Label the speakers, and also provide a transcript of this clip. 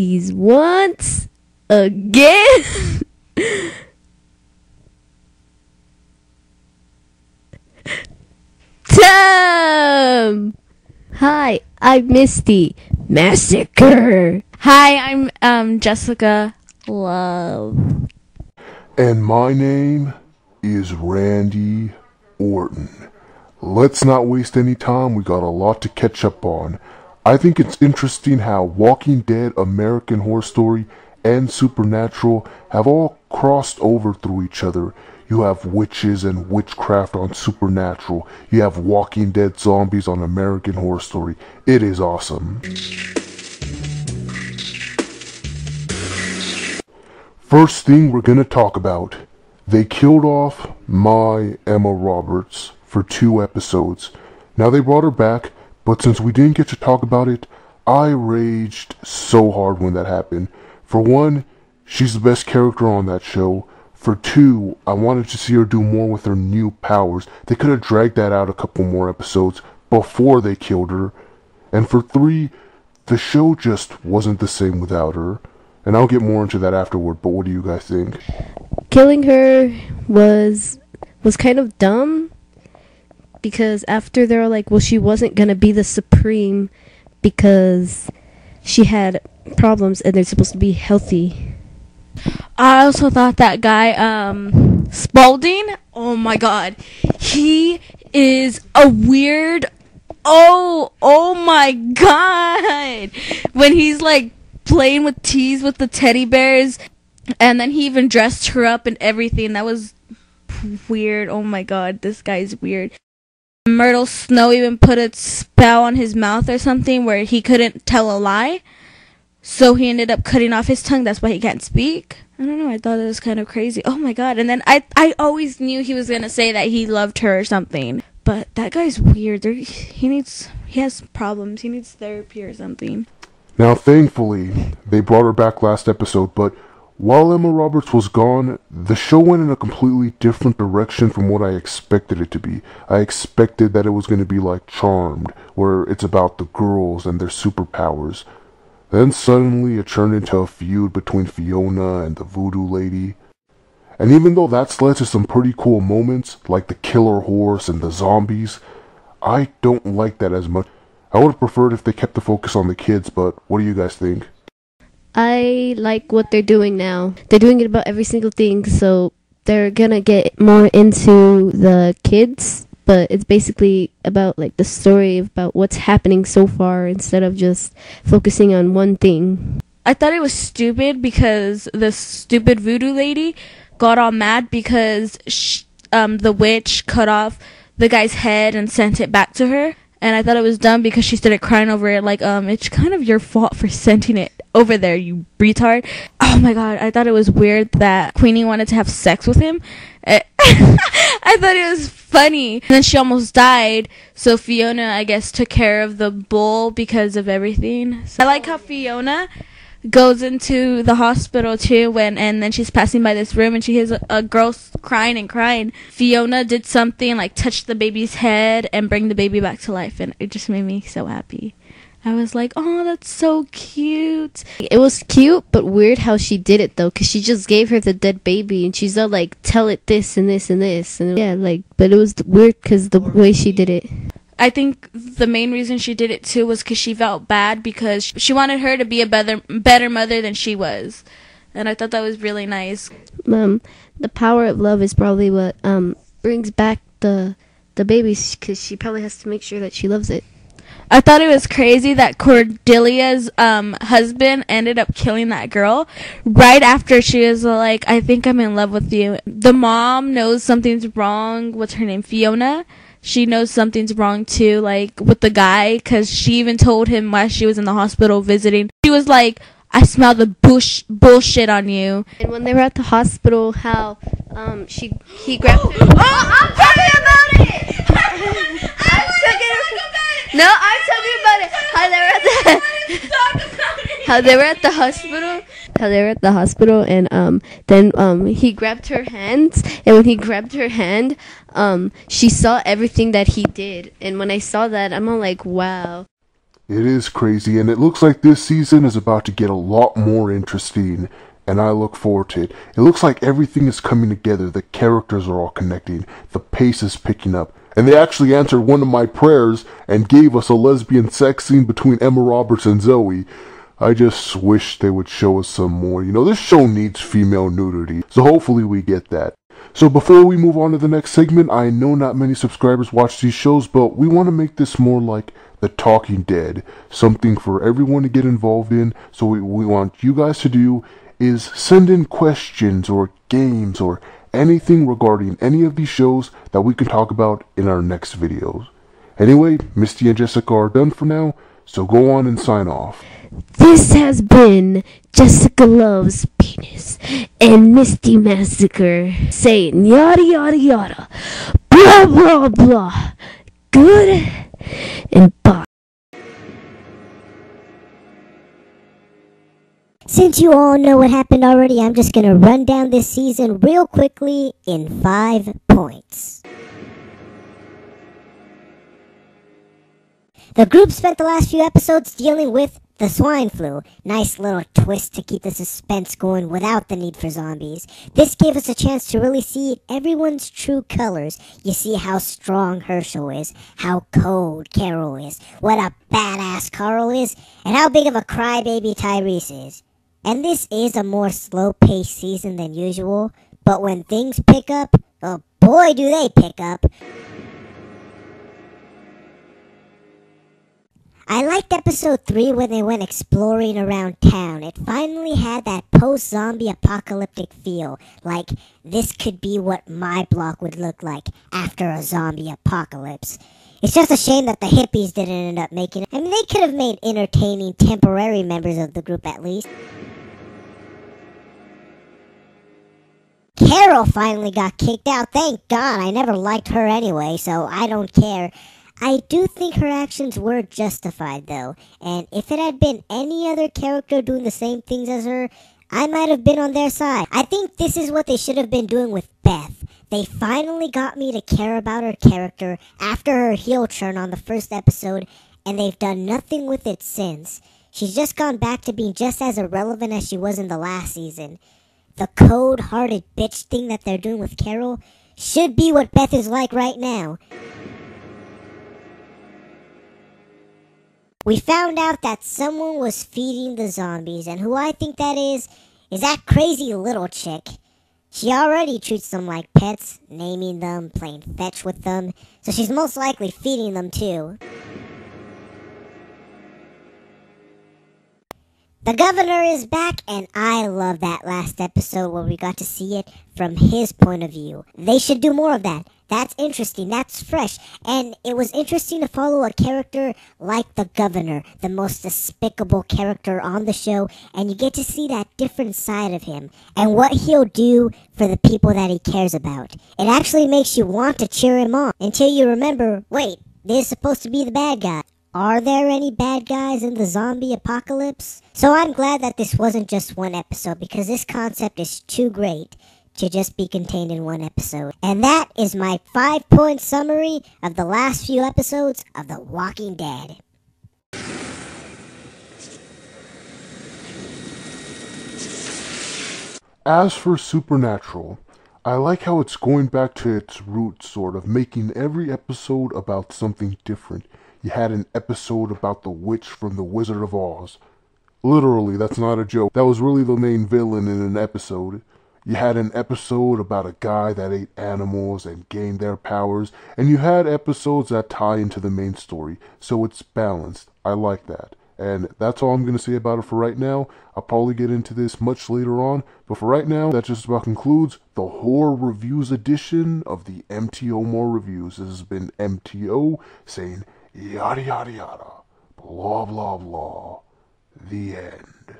Speaker 1: is once again Tom. Hi, I'm Misty Massacre.
Speaker 2: Hi, I'm Jessica Love.
Speaker 3: And my name is Randy Orton. Let's not waste any time, we got a lot to catch up on. I think it's interesting how Walking Dead, American Horror Story, and Supernatural have all crossed over through each other. You have witches and witchcraft on Supernatural. You have Walking Dead zombies on American Horror Story. It is awesome. First thing we're gonna talk about. They killed off my Emma Roberts for 2 episodes. Now they brought her back, but since we didn't get to talk about it, I raged so hard when that happened. For one, she's the best character on that show. For 2, I wanted to see her do more with her new powers. They could have dragged that out a couple more episodes before they killed her. And for 3, the show just wasn't the same without her. And I'll get more into that afterward, but what do you guys think?
Speaker 1: Killing her was kind of dumb, because after they're like, well, she wasn't gonna be the Supreme because she had problems and they're supposed to be healthy.
Speaker 2: I also thought that guy, Spalding, oh my god, he is a weird, oh my god, when he's like playing with teas with the teddy bears, and then he even dressed her up and everything. That was weird. Oh my god, this guy's weird. Myrtle Snow even put a spell on his mouth or something where he couldn't tell a lie, so he ended up cutting off his tongue. That's why he can't speak. I don't know, I thought it was kind of crazy. Oh my god. And then I always knew he was gonna say that he loved her or something, but that guy's weird. He has problems. He needs therapy or something.
Speaker 3: Now thankfully they brought her back last episode, but while Emma Roberts was gone, the show went in a completely different direction from what I expected it to be. I expected that it was going to be like Charmed, where it's about the girls and their superpowers. Then suddenly it turned into a feud between Fiona and the voodoo lady. And even though that's led to some pretty cool moments, like the killer horse and the zombies, I don't like that as much. I would have preferred if they kept the focus on the kids, but what do you guys think?
Speaker 1: I like what they're doing now. They're doing it about every single thing, so they're gonna get more into the kids, but it's basically about like the story about what's happening so far instead of just focusing on one thing.
Speaker 2: I thought it was stupid because the stupid voodoo lady got all mad because the witch cut off the guy's head and sent it back to her. And I thought it was dumb because she started crying over it, like, it's kind of your fault for sending it over there, you retard. Oh my god, I thought it was weird that Queenie wanted to have sex with him. I thought it was funny. And then she almost died, so Fiona, I guess, took care of the bull because of everything. So I like how Fiona goes into the hospital too and then she's passing by this room and she hears a girl crying and crying. Fiona did something like touch the baby's head and bring the baby back to life, and it just made me so happy. I was like, oh, that's so cute.
Speaker 1: It was cute but weird how she did it though, because she just gave her the dead baby and she's all like, tell it this and this and this, and yeah, like, but it was weird because the way she did it.
Speaker 2: I think the main reason she did it too was because she felt bad because she wanted her to be a better mother than she was, and I thought that was really nice.
Speaker 1: The power of love is probably what brings back the babies, because she probably has to make sure that she loves it.
Speaker 2: I thought it was crazy that Cordelia's husband ended up killing that girl right after she was like, I think I'm in love with you. The mom knows something's wrong. What's her name? Fiona. She knows something's wrong too, like with the guy, because she even told him while she was in the hospital visiting. She was like, I smell the bullshit on you.
Speaker 1: And when they were at the hospital, how he grabbed her.
Speaker 2: Oh, I'm talking about it!
Speaker 1: I'm talking about it. How they were at the hospital. How they were at the hospital, and then he grabbed her hands, and when he grabbed her hand, she saw everything that he did, and when I saw that, I'm all like, wow.
Speaker 3: It is crazy, and it looks like this season is about to get a lot more interesting, and I look forward to it. It looks like everything is coming together. The characters are all connecting. The pace is picking up. And they actually answered one of my prayers and gave us a lesbian sex scene between Emma Roberts and Zoe. I just wish they would show us some more. You know, this show needs female nudity, so hopefully we get that. So before we move on to the next segment, I know not many subscribers watch these shows, but we want to make this more like The Talking Dead, something for everyone to get involved in. So what we want you guys to do is send in questions or games or anything regarding any of these shows that we can talk about in our next videos. Anyway, Misty and Jessica are done for now, so go on and sign off.
Speaker 1: This has been Jessica Loves Penis and Misty Massacre saying yada yada yada, blah blah blah, good and bye.
Speaker 4: Since you all know what happened already, I'm just going to run down this season real quickly in 5 points. The group spent the last few episodes dealing with the swine flu. Nice little twist to keep the suspense going without the need for zombies. This gave us a chance to really see everyone's true colors. You see how strong Herschel is, how cold Carol is, what a badass Carl is, and how big of a crybaby Tyrese is. And this is a more slow-paced season than usual, but when things pick up, oh boy do they pick up. I liked episode 3 when they went exploring around town. It finally had that post-zombie apocalyptic feel, like this could be what my block would look like after a zombie apocalypse. It's just a shame that the hippies didn't end up making it. I mean, they could have made entertaining temporary members of the group at least. Carol finally got kicked out. Thank God. I never liked her anyway, so I don't care. I do think her actions were justified, though, and if it had been any other character doing the same things as her, I might have been on their side. I think this is what they should have been doing with Beth. They finally got me to care about her character after her heel turn on the first episode, and they've done nothing with it since. She's just gone back to being just as irrelevant as she was in the last season. The cold-hearted bitch thing that they're doing with Carol should be what Beth is like right now. We found out that someone was feeding the zombies, and who I think that is that crazy little chick. She already treats them like pets, naming them, playing fetch with them, so she's most likely feeding them too. The governor is back, and I love that last episode where we got to see it from his point of view. They should do more of that. That's interesting, that's fresh, and it was interesting to follow a character like the governor, the most despicable character on the show, and you get to see that different side of him, and what he'll do for the people that he cares about. It actually makes you want to cheer him on, until you remember, wait, this is supposed to be the bad guy. Are there any bad guys in the zombie apocalypse? So I'm glad that this wasn't just one episode, because this concept is too great to just be contained in one episode. And that is my 5-point summary of the last few episodes of The Walking Dead.
Speaker 3: As for Supernatural, I like how it's going back to its roots, sort of, making every episode about something different. You had an episode about the witch from The Wizard of Oz. Literally, that's not a joke. That was really the main villain in an episode. You had an episode about a guy that ate animals and gained their powers, and you had episodes that tie into the main story, so it's balanced. I like that. And that's all I'm going to say about it for right now. I'll probably get into this much later on, but for right now, that just about concludes the Horror Reviews edition of the MTO More Reviews. This has been MTO saying yada yada yada, blah blah blah, the end.